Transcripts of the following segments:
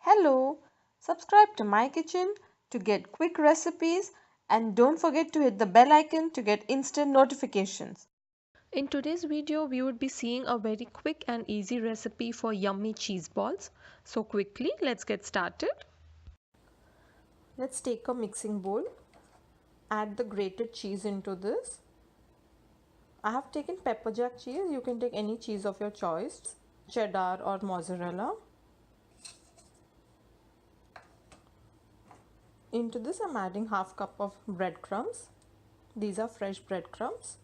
Hello, subscribe to my kitchen to get quick recipes and don't forget to hit the bell icon to get instant notifications. In today's video, we would be seeing a very quick and easy recipe for yummy cheese balls. So quickly, let's get started. Let's take a mixing bowl, add the grated cheese into this. I have taken pepper jack cheese, you can take any cheese of your choice, cheddar or mozzarella. Into this I'm adding half cup of breadcrumbs. These are fresh breadcrumbs.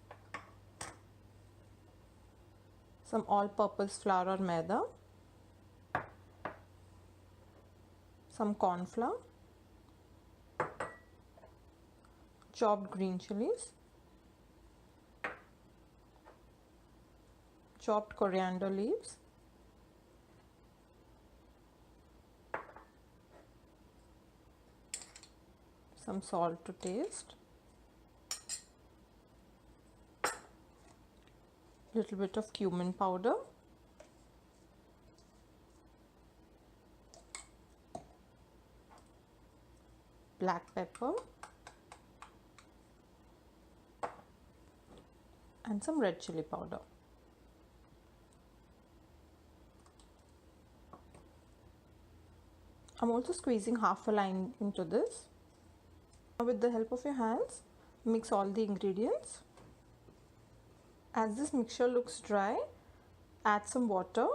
Some all-purpose flour or maida. Some corn flour. Chopped green chillies. Chopped coriander leaves. Some salt to taste. Little bit of cumin powder. Black pepper. And some red chilli powder. I'm also squeezing half a lime into this. Now with the help of your hands, mix all the ingredients. As this mixture looks dry, add some water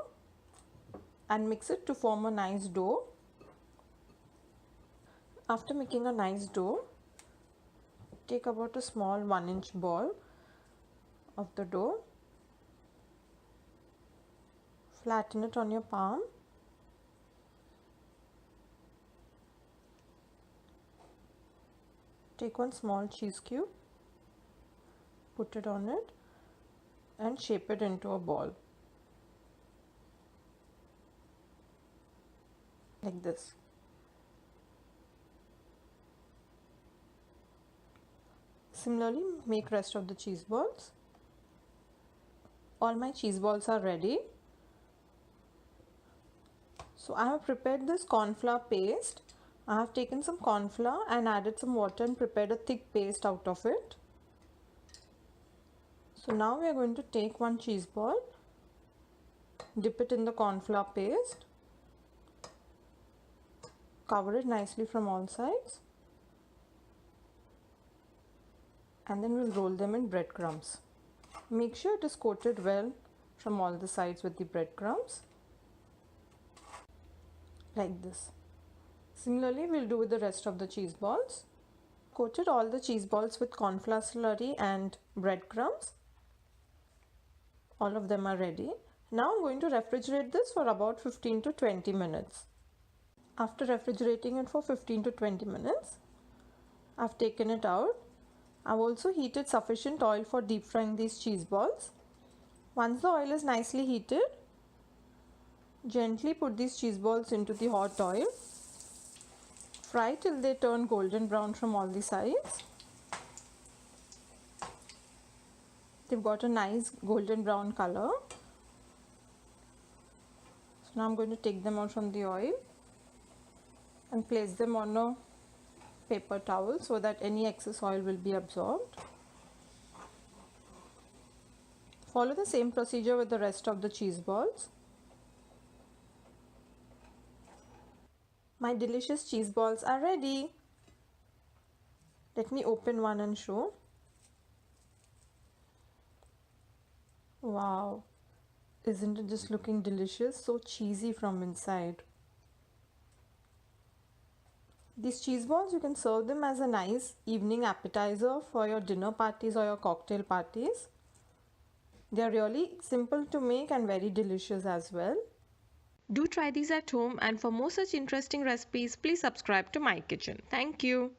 and mix it to form a nice dough. After making a nice dough, take about a small 1-inch ball of the dough, flatten it on your palm, take one small cheese cube, put it on it and shape it into a ball like this. Similarly, make rest of the cheese balls. All my cheese balls are ready. So I have prepared this corn flour paste. I have taken some corn flour and added some water and prepared a thick paste out of it. So now we are going to take one cheese ball, dip it in the corn flour paste, cover it nicely from all sides, and then we'll roll them in breadcrumbs. Make sure it is coated well from all the sides with the breadcrumbs, like this. Similarly, we'll do with the rest of the cheese balls. Coated all the cheese balls with corn flour slurry and breadcrumbs. All of them are ready. Now I'm going to refrigerate this for about 15 to 20 minutes. After refrigerating it for 15 to 20 minutes, I've taken it out. I've also heated sufficient oil for deep frying these cheese balls. Once the oil is nicely heated, gently put these cheese balls into the hot oil. Fry till they turn golden brown from all the sides. They've got a nice golden brown color. So now I'm going to take them out from the oil and place them on a paper towel so that any excess oil will be absorbed. Follow the same procedure with the rest of the cheese balls. My delicious cheese balls are ready. Let me open one and show. Wow, isn't it just looking delicious? So cheesy from inside. These cheese balls, you can serve them as a nice evening appetizer for your dinner parties or your cocktail parties. They are really simple to make and very delicious as well. Do try these at home, and for more such interesting recipes, please subscribe to my kitchen. Thank you.